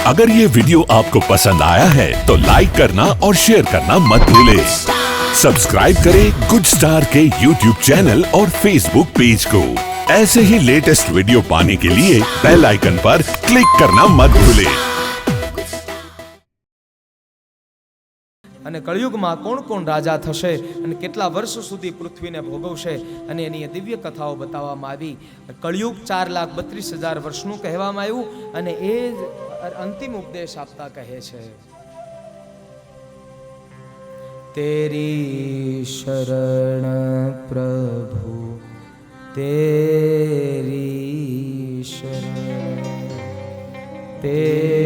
अगर ये वीडियो आपको पसंद आया है तो लाइक करना और शेयर करना मत भूलें। सब्सक्राइब करें गुड स्टार के यूट्यूब चैनल और फेसबुक पेज को। ऐसे ही लेटेस्ट वीडियो पाने के लिए बेल आइकन पर क्लिक करना मत भूलें। અને કળિયુગમાં કોણ કોણ રાજા થશે અને કેટલા વર્ષો સુધી પૃથ્વીને ભોગવશે અને એની એ દિવ્ય કથાઓ બતાવવામાં આવી। કળિયુગ 4,32,000 વર્ષનું કહેવામાં આવ્યું અને એ જ અંતિમ ઉપદેશ આપતા કહે છે, તેરી શરણ પ્રભુ તેરી શરણ તેરી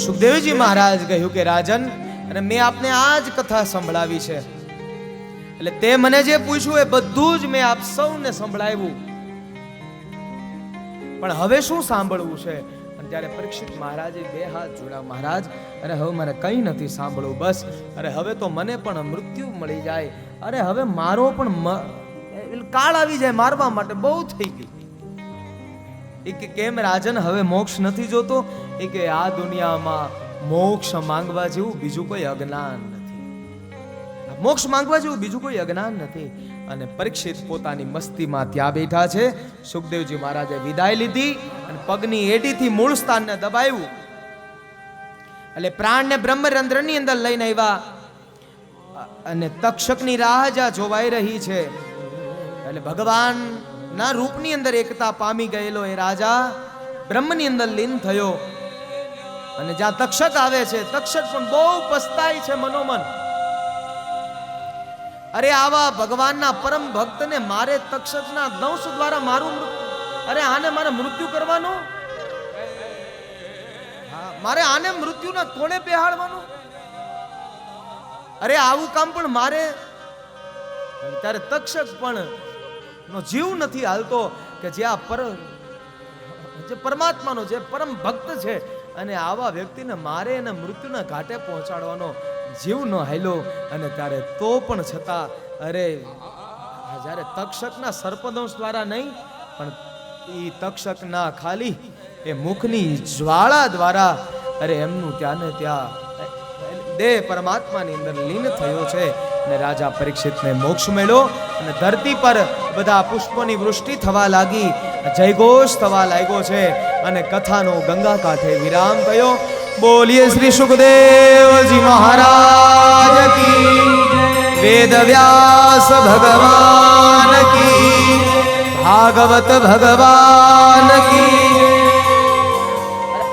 સુખદેવજી મહારાજ કહ્યું કે રાજન, અને મેં આપને આ જ કથા સંભળાવી છે, એટલે તે મને જે પૂછ્યું એ બધું જ મેં આપ સૌને સંભળાવ્યું, પણ હવે શું સાંભળવું છે? અને ત્યારે પરીક્ષિત મહારાજે બે હાથ જોડ્યા, મહારાજ અરે હવે મને કંઈ નથી સાંભળવું, બસ અરે હવે તો મને પણ મૃત્યુ મળી જાય, અરે હવે મારો પણ કાળ આવી જાય મારવા માટે, બહુ થઈ ગઈ। એ કે કેમ રાજન, હવે મોક્ષ નથી જોતો? એ કે આ દુનિયામાં મોક્ષ માંગવા જેવું બીજું કોઈ અજ્ઞાન નથી, મોક્ષ માંગવા જેવું બીજું કોઈ અજ્ઞાન નથી। અને પરીક્ષિત પોતાની મસ્તીમાં ત્યાં બેઠા છે। સુખદેવજી મહારાજે વિદાય લીધી અને પગની એડીથી મૂળ સ્થાનને દબાવ્યું, એટલે પ્રાણને બ્રહ્મરંધ્રની અંદર લઈને આવ્યા અને તક્ષકની રાહ જ્યાં જોવાઈ રહી છે, એટલે ભગવાન ના રૂપની અંદર એકતા પામી ગયેલો એ રાજા બ્રહ્મની અંદર લીન થયો, અને જ્યાં તક્ષક આવે છે, તક્ષક પણ બહુ પસ્તાય છે મનોમન, અરે આવા ભગવાનના પરમ ભક્તને મારે તક્ષકના દંશ દ્વારા મારું અરે આને મારે મૃત્યુ કરવાનું, મારે આને મૃત્યુના કોણે બેહાડવાનું, અરે આવું કામ પણ મારે? ત્યારે તક્ષક પણ નો જીવ નથી હાલતો કે જે પરમાત્માનો જે પરમ ભક્ત છે, અને આવા વ્યક્તિને મારે એને મૃત્યુના ઘાટે પહોંચાડવાનો જીવ ન હાલ્યો। અને ત્યારે તો પણ છતાં અરે જ્યારે તક્ષકના સર્પદંશ દ્વારા નહીં, પણ એ તક્ષકના ખાલી એ મુખની જ્વાળા દ્વારા અરે એમનું ત્યાં ને ત્યાં દેહ પરમાત્માની અંદર લીન થયો છે, અને રાજા પરીક્ષિતને મોક્ષ મળ્યો, અને ધરતી પર બધા પુષ્પોની વૃષ્ટિ થવા લાગી, જયઘોષ થવા લાગ્યો છે, અને કથાનો ગંગા કાંઠે વિરામ થયો। બોલીએ શ્રી સુખદેવજી મહારાજ કી, વેદ વ્યાસ ભગવાન કી, ભાગવત ભગવાન કી।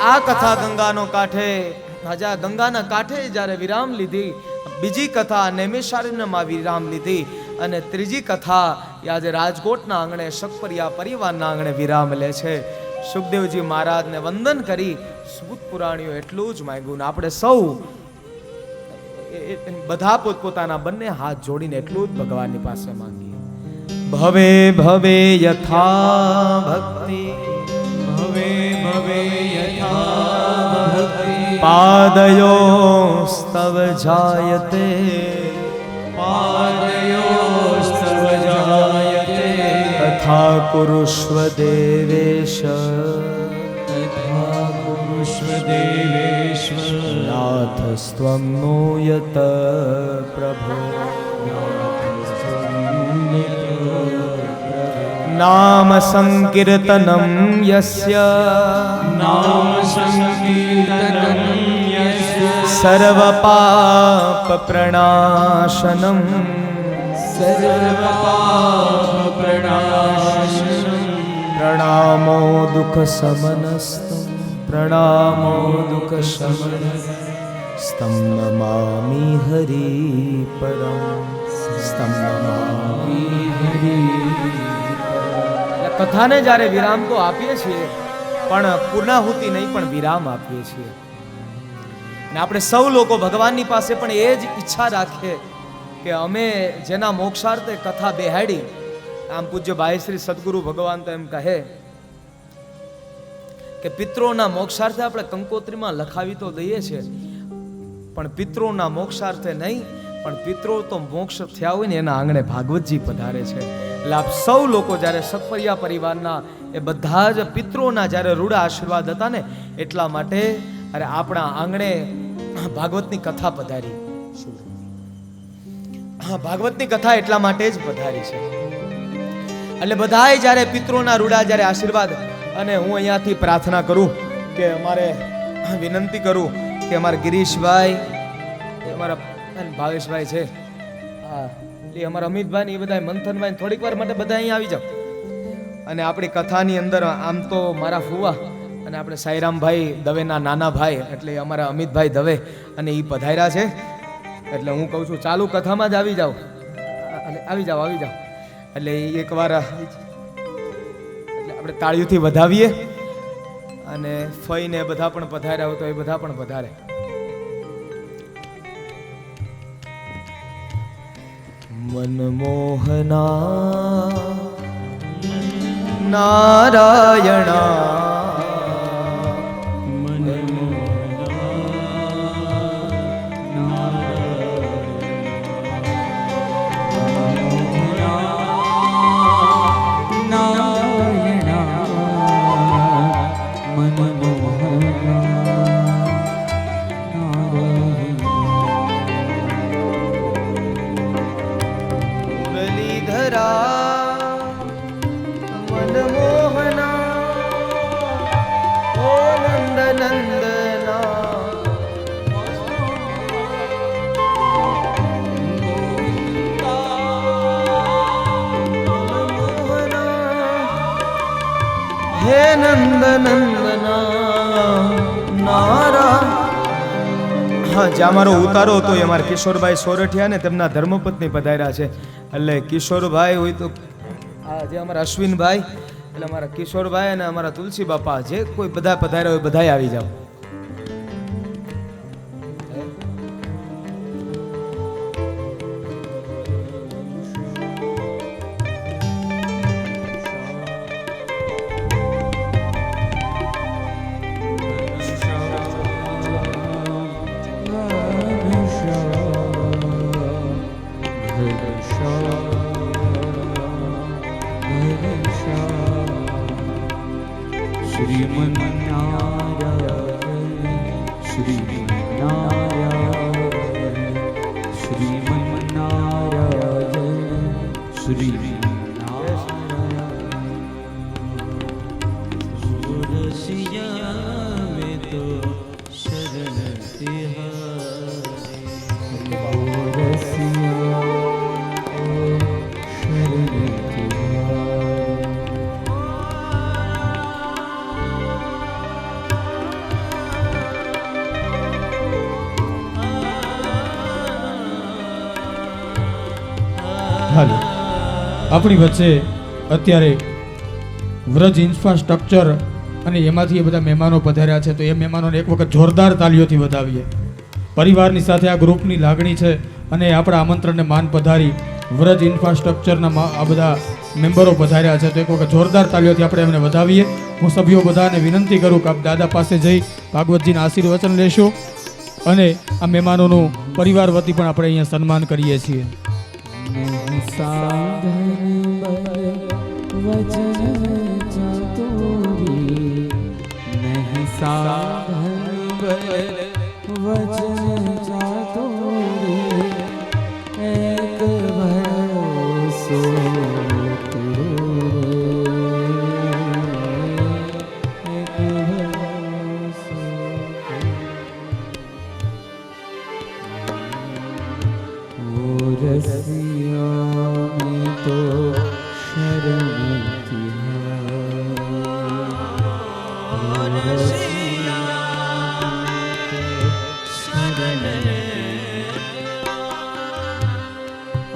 આ કથા ગંગાનો કાંઠે ગંગાના કાંઠે જ્યારે વિરામ લીધી, બીજી કથા નૈમિષારણ્યમાં વિરામ લીધી, અને ત્રીજી કથા આજે રાજકોટના આંગણે શકપરિયા પરિવારના આંગણે વિરામ લે છે। સુખદેવજી મહારાજને વંદન કરી સૂત પુરાણીઓ એટલું જ માંગ્યું, ને આપણે સૌ બધા પોતપોતાના બંને હાથ જોડીને એટલું જ ભગવાનની પાસે માંગીએ। ભવે ભવે યથા ભક્તિ, ભવે ભવે યથા ભક્તિ, પાદયો સ્તવ જાયતે, પાદયો સ્તવ જાયતે, તથા કુરુષ્વ દેવેશ, તથા કુરુષ્વ દેવેશ, નાથસ્ત્વં યત પ્રભો, નામ સંકીર્તનમ યસ્ય, નામ સંકીર્તનમ યસ્ય, સર્વ પાપ પ્રણાશનમ, સર્વ પાપ પ્રણાશનમ, પ્રણામો દુઃખ સમનસ્તમ, પ્રણામો દુઃખ સમનસ્તમ, નમામિ હરિ પરમ, સ્તમ નમામિ હરિ। કથાને જ્યારે વિરામ તો આપીએ છીએ, પણ પૂર્ણાહુતિ નહીં પણ વિરામ આપીએ છીએ, અને આપણે સૌ લોકો ભગવાનની પાસે પણ એ જ ઈચ્છા રાખીએ કે અમે જેના મોક્ષાર્થે કથા બેહાડી, આમ પૂજ્ય ભાઈ શ્રી સદગુરુ ભગવાન તો એમ કહે કે પિતૃઓના મોક્ષાર્થે આપણે કંકોત્રીમાં લખાવી તો દઈએ છીએ, પણ પિતૃઓના મોક્ષાર્થે નહીં, પણ પિતરો તો મોક્ષ થયા હોય ને એના આંગણે ભાગવતજી પધારે છે. એટલે આપ સૌ લોકો જ્યારે સકપરિયા પરિવારના એ બધા જ પિતરોના જ્યારે રૂડા આશીર્વાદ હતા ને એટલા માટે અરે આપણા આંગણે ભાગવતની કથા પધારી. હા, ભાગવતની કથા એટલા માટે જ પધારી છે. એટલે બધાએ જ્યારે પિતરોના રૂડા જ્યારે આશીર્વાદ, અને હું અહીંયાથી પ્રાર્થના કરું કે અમારે વિનંતી કરું કે અમારા ગિરીશભાઈ, અમારા ભાવેશભાઈ છે, હા એ અમારા અમિતભાઈ ને એ બધા મંથનભાઈ થોડીક વાર માટે બધા અહીંયા આવી જાઓ. અને આપણી કથાની અંદર આમ તો મારા ફુવા અને આપણે સાઈરામભાઈ દવેના નાના ભાઈ એટલે અમારા અમિતભાઈ દવે અને એ પધાર્યા છે. એટલે હું કહું છું ચાલુ કથામાં જ આવી જાઓ, આવી જાઓ. એટલે એકવાર એટલે આપણે તાળીઓથી વધાવીએ અને ફઈને બધા પણ પધાર્યા હોય તો એ બધા પણ પધારે. મનમોહના નારાયણા હે નંદનંદના નારા. હા, જે અમારો ઉતારો હતો એ અમારા કિશોરભાઈ સોરઠિયા ને તેમના ધર્મપત્ની પધાર્યા છે. એટલે કિશોરભાઈ હોય તો આ જે અમારા અશ્વિનભાઈ એટલે અમારા કિશોરભાઈ અને અમારા તુલસી બાપા જે કોઈ બધા પધાર્યા હોય બધાય આવી જાઓ. હાલો, આપણી વચ્ચે અત્યારે વ્રજ ઇન્ફ્રાસ્ટ્રક્ચર અને એમાંથી એ બધા મહેમાનો પધાર્યા છે, તો એ મહેમાનોને એક વખત જોરદાર તાલીઓથી વધાવીએ. પરિવારની સાથે આ ગ્રુપની લાગણી છે અને આપણા આમંત્રણને માન પધારી વ્રજ ઇન્ફ્રાસ્ટ્રક્ચરના આ બધા મેમ્બરો પધાર્યા છે, તો એક વખત જોરદાર તાલીઓથી આપણે એમને વધાવીએ. હું સભ્યો બધાને વિનંતી કરું કે આપ દાદા પાસે જઈ ભાગવતજીના આશીર્વચન લેશો અને આ મહેમાનોનું પરિવાર વતી પણ આપણે અહીંયા સન્માન કરીએ છીએ.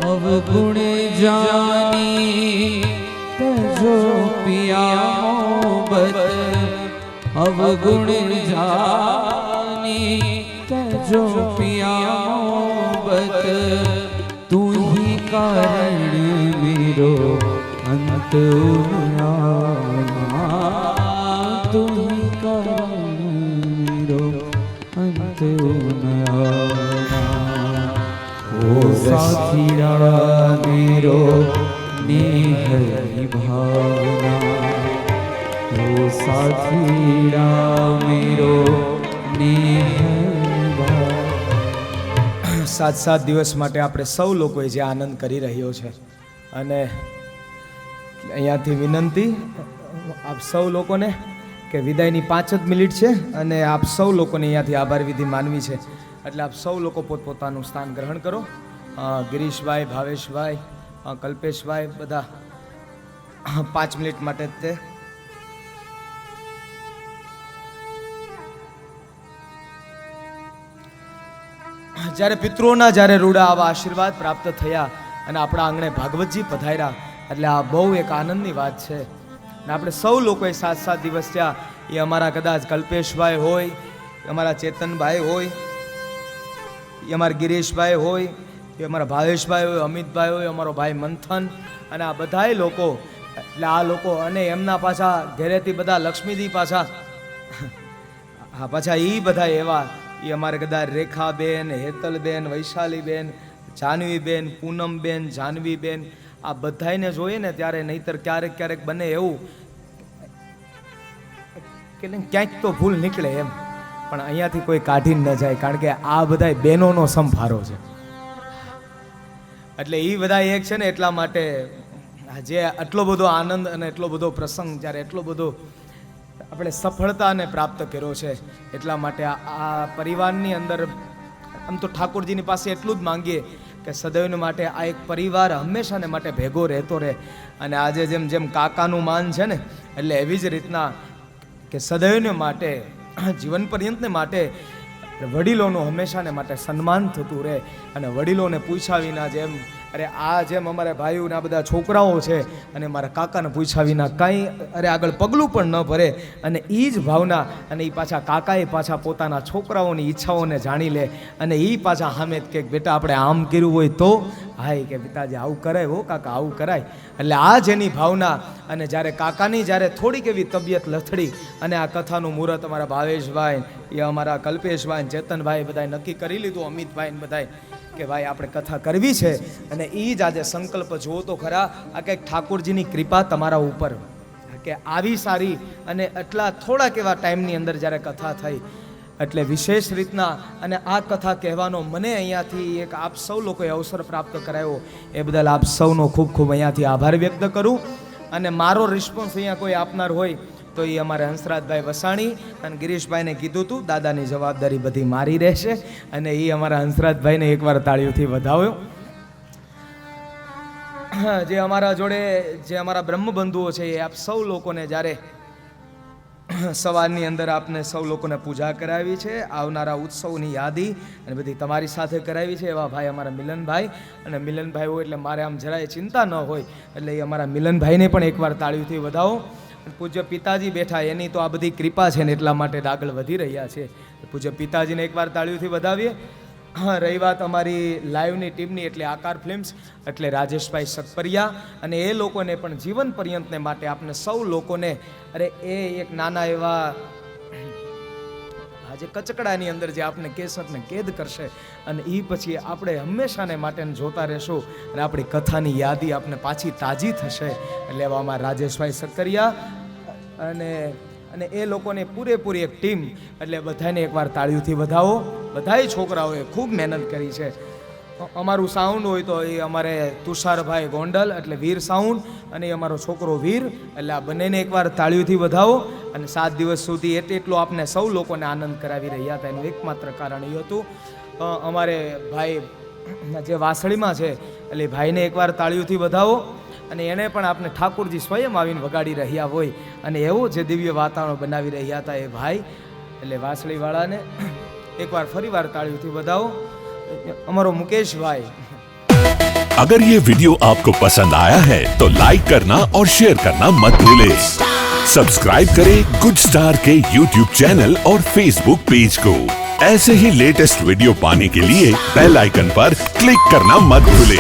अवगुण जानी तजो पिया मोहब्बत, अवगुण जानी तजो पिया मोहब्बत, तू ही कारण मेरो अंत उन्याना, तू ही कारण मेरो अंत उन्याना. ओ साथीड़ा मेरो नेह भावना, तो साथीड़ा मेरो नेह भावना। 7 દિવસ માટે આપણે સૌ લોકોએ જે આનંદ કરી રહ્યો છે, અને અહીંયાથી વિનંતી આપ સૌ લોકોને કે વિદાયની 5 જ મિનિટ છે, અને આપ સૌ લોકોને અહીંયાથી આભાર વિધિ માનવી છે, એટલે આપ સૌ લોકો પોતપોતાનું સ્થાન ગ્રહણ કરો. ગિરીશભાઈ, ભાવેશભાઈ, કલ્પેશભાઈ બધા 5 મિનિટ માટે તે જ્યારે પિતૃઓના જ્યારે રૂડા આવા આશીર્વાદ પ્રાપ્ત થયા અને આપણા આંગણે ભાગવતજી પધાર્યા, એટલે આ બહુ એક આનંદની વાત છે. અને આપણે સૌ લોકોએ 7 દિવસ થયા, એ અમારા કદાચ કલ્પેશભાઈ હોય, અમારા ચેતનભાઈ હોય, એ અમારા ગિરીશભાઈ હોય, એ અમારા ભાવેશભાઈ હોય, અમિતભાઈ હોય, અમારો ભાઈ મંથન, અને આ બધાય લોકો, એટલે આ લોકો અને એમના પાછા ઘરેથી બધા લક્ષ્મીજી પાછા હા પાછા એ બધા એવા, એ અમારે કદાચ રેખાબેન, હેતલબેન, વૈશાલીબેન, જાનવીબેન, પૂનમબેન, જાનવીબેન, આ બધાને જોઈએ ને ત્યારે નહીતર ક્યારેક ક્યારેક બને એવું કે ક્યાંક તો ભૂલ નીકળે એમ, પણ અહીંયાથી કોઈ કાઢી ન જાય, કારણ કે આ બધા બહેનોનો સંભારો છે. એટલે એ બધા એક છે ને, એટલા માટે જે આટલો બધો આનંદ અને એટલો બધો પ્રસંગ, જ્યારે એટલો બધો આપણે સફળતાને પ્રાપ્ત કર્યો છે, એટલા માટે આ પરિવારની અંદર આમ તો ઠાકોરજીની પાસે એટલું જ માંગીએ કે સદૈવને માટે આ એક પરિવાર હંમેશાને માટે ભેગો રહેતો રહે. અને આજે જેમ જેમ કાકાનું માન છે ને, એટલે એવી જ રીતના કે સદૈવને માટે, જીવન પર્યંતને માટે વડીલોનું હંમેશાને માટે સન્માન થતું રહે. અને વડીલોને પૂછ્યા વિના, જેમ અરે આ જેમ અમારા ભાઈઓના બધા છોકરાઓ છે, અને મારા કાકાને પૂછ્યા વિના કાંઈ આગળ પગલું પણ ન ભરે, અને એ જ ભાવના, અને એ પાછા કાકાએ પાછા પોતાના છોકરાઓની ઈચ્છાઓને જાણી લે, અને એ પાછા સામે કે બેટા આપણે આમ કર્યું હોય તો, હા કે પિતાજી આવું કરાય, હો કાકા આવું કરાય. એટલે આ જેની ભાવના, અને જ્યારે કાકાની જ્યારે થોડીક એવી તબિયત લથડી, અને આ કથાનું મુહૂર્ત અમારા ભાવેશભાઈ, એ અમારા કલ્પેશભાઈ, ચેતનભાઈ બધાએ નક્કી કરી લીધું, અમિતભાઈ બધાએ કે ભાઈ આપણે કથા કરવી છે, અને એ જ આજે સંકલ્પ જુઓ તો ખરા, આ કંઈક ઠાકોરજીની કૃપા તમારા ઉપર કે આવી સારી અને એટલા થોડાક એવા ટાઈમની અંદર જ્યારે કથા થઈ, એટલે વિશેષ રીતના અને આ કથા કહેવાનો મને અહીંયાથી એક આપ સૌ લોકોએ અવસર પ્રાપ્ત કરાયો, એ બદલ આપ સૌનો ખૂબ ખૂબ અહીંયાથી આભાર વ્યક્ત કરું. અને મારો રિસ્પોન્સ અહીંયા કોઈ આપનાર હોય તો એ અમારે હંસરાજભાઈ વસાણી અને ગિરીશભાઈને કીધું હતું, દાદાની જવાબદારી બધી મારી રહેશે, અને એ અમારા હંસરાજભાઈને એકવાર તાળીઓથી વધાવ્યો. જે અમારા જોડે જે અમારા બ્રહ્મબંધુઓ છે, એ આપ સૌ લોકોને જ્યારે સવારની અંદર આપને સૌ લોકોને પૂજા કરાવી છે, આવનારા ઉત્સવની યાદી અને બધી તમારી સાથે કરાવી છે, એવા ભાઈ અમારા મિલનભાઈ, અને મિલનભાઈ હોય એટલે મારે આમ જરાય ચિંતા ન હોય, એટલે એ અમારા મિલનભાઈને પણ એકવાર તાળીઓથી વધાવો. પૂજ્ય પિતાજી બેઠા, એની તો આ બધી કૃપા છે ને, એટલા માટે આગળ વધી રહ્યા છે. પૂજ્ય પિતાજીને એકવાર તાળીઓથી વધાવીએ. હા, રહી વાત અમારી લાઈવની ટીમની, એટલે આકાર ફિલ્મ્સ, એટલે રાજેશભાઈ સતપરિયા, અને એ લોકોને પણ જીવન પર્યંતને માટે આપને સૌ લોકોને, અરે એ એક નાના એવા આજે કચકડાની અંદર જે આપણે કેસરને કેદ કરશે, અને એ પછી આપણે હંમેશાને માટે જોતા રહેશું, અને આપણી કથાની યાદી આપણે પાછી તાજી થશે. એટલે એવામાં રાજેશભાઈ સતકરિયા અને એ લોકોને પૂરેપૂરી એક ટીમ, એટલે બધાને એકવાર તાળીઓથી વધાવો. બધાય છોકરાઓએ ખૂબ મહેનત કરી છે. અમારું સાઉન્ડ હોય તો એ અમારે તુષારભાઈ ગોંડલ, એટલે વીર સાઉન્ડ, અને એ અમારો છોકરો વીર, એટલે આ બંનેને એકવાર તાળીઓથી વધાવો. અને 7 દિવસ સુધી એટલો આપને સૌ લોકોને આનંદ કરાવી રહ્યા હતા. એનું એકમાત્ર કારણ એ હતું, અમારે ભાઈ જે વાસળીમાં છે, એટલે ભાઈને એકવાર તાળીઓથી વધાવો. અને એને પણ આપણે ઠાકોરજી સ્વયં આવીને વગાડી રહ્યા હોય, અને એવું જે દિવ્ય વાતાવરણ બનાવી રહ્યા હતા એ ભાઈ, એટલે વાસળીવાળાને એકવાર ફરીવાર તાળીઓથી વધાવો. અમારો મુકેશ ભાઈ. अगर ये वीडियो आपको पसंद आया है तो लाइक करना और शेयर करना मत भूले. सब्सक्राइब करें गुड स्टार के YouTube चैनल और Facebook पेज को. ऐसे ही लेटेस्ट वीडियो पाने के लिए बेल आइकन पर क्लिक करना मत भूले.